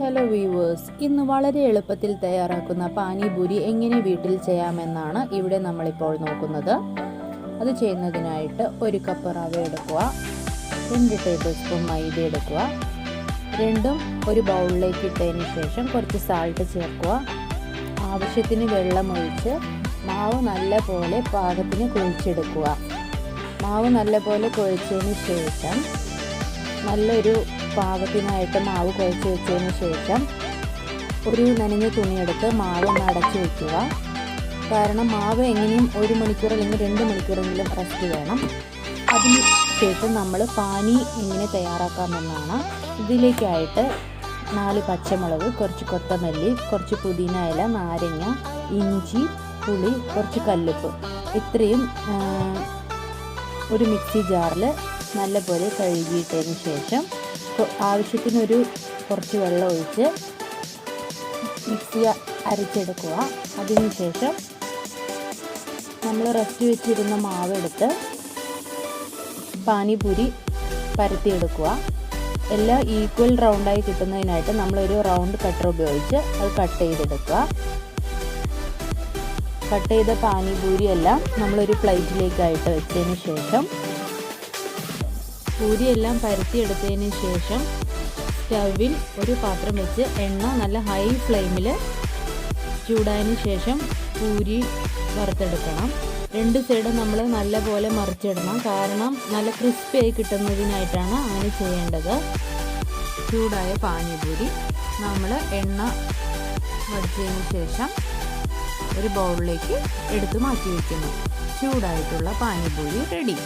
Hello viewers, ഇന്ന് വളരെ എളുപ്പത്തിൽ തയ്യാറാക്കുന്ന പാനിപൂരി എങ്ങനെ വീട്ടിൽ ചെയ്യാമെന്നാണ് ഇവിടെ നമ്മളിപ്പോൾ നോക്കുന്നത്. അത് ചെയ്യുന്നതിനായിട്ട് 1 കപ്പ് റവ എടുക്കുക, 2 ടേബിൾ സ്പൂൺ മൈദ എടുക്കുക. രണ്ടും ഒരു ബൗളിലേക്ക് ഇട്ടതിന് ശേഷം കുറച്ച് സാൾട്ട് ചേർക്കുക. ആവശ്യത്തിന് വെള്ളമൊഴിച്ച് മാവ് നല്ലപോലെ പാകത്തിന് കുഴച്ചെടുക്കുക. മാവ് നല്ലപോലെ കുഴച്ചതിന് ശേഷം നല്ലൊരു പാകത്തിനായിട്ട് മാവ് കുഴച്ച് വെച്ചതിന് ശേഷം ഒരു നനഞ്ഞ തുണിയെടുത്ത് മാവ് അടച്ചു വയ്ക്കുക. കാരണം മാവ് എങ്ങനെയും 1 മണിക്കൂർ അല്ലെങ്കിൽ 2 മണിക്കൂറെങ്കിലും റെസ്റ്റ് വേണം. അതിന് ശേഷം നമ്മൾ പാനി എങ്ങനെ തയ്യാറാക്കാമെന്നാണ്. ഇതിലേക്കായിട്ട് 4 പച്ചമുളക്, കുറച്ച് കൊത്തമല്ലി, കുറച്ച് പുതിന ഇല, നാരങ്ങ, ഇഞ്ചി, പുളി, കുറച്ച് കല്ലുപ്പ്, ഇത്രയും ഒരു മിക്സി ജാറിൽ നല്ലപോലെ കഴുകിയിട്ടതിന് ശേഷം ആവശ്യത്തിനൊരു കുറച്ച് വെള്ളം ഒഴിച്ച് മിക്സി അരച്ചെടുക്കുക. അതിനുശേഷം നമ്മൾ റെസ്റ്റ് വെച്ചിരുന്ന മാവെടുത്ത് പാനിപൂരി പരത്തിയെടുക്കുക. എല്ലാം ഈക്വൽ റൗണ്ടായി കിട്ടുന്നതിനായിട്ട് നമ്മളൊരു റൗണ്ട് കട്ടർ ഉപയോഗിച്ച് അത് കട്ട് ചെയ്തെടുക്കുക. കട്ട് ചെയ്ത പാനിപൂരി എല്ലാം നമ്മളൊരു പ്ലേറ്റിലേക്കായിട്ട് വെച്ചതിന് ശേഷം പൂരിയെല്ലാം പരത്തിയെടുത്തതിന് ശേഷം സ്റ്റൗവിൽ ഒരു പാത്രം വെച്ച് എണ്ണ നല്ല ഹൈ ഫ്ലെയിമിൽ ചൂടായതിന് ശേഷം പൂരി വറുത്തെടുക്കണം. 2 സൈഡും നമ്മൾ നല്ലപോലെ മറിച്ചിടണം. കാരണം നല്ല ക്രിസ്പിയായി കിട്ടുന്നതിനായിട്ടാണ് അങ്ങനെ ചെയ്യേണ്ടത്. ചൂടായ പാനിപൂരി നമ്മൾ എണ്ണ വടിച്ചതിന് ശേഷം ഒരു ബൗളിലേക്ക് എടുത്ത് മാറ്റി വയ്ക്കുന്നു. ചൂടായിട്ടുള്ള പാനിപൂരി റെഡി.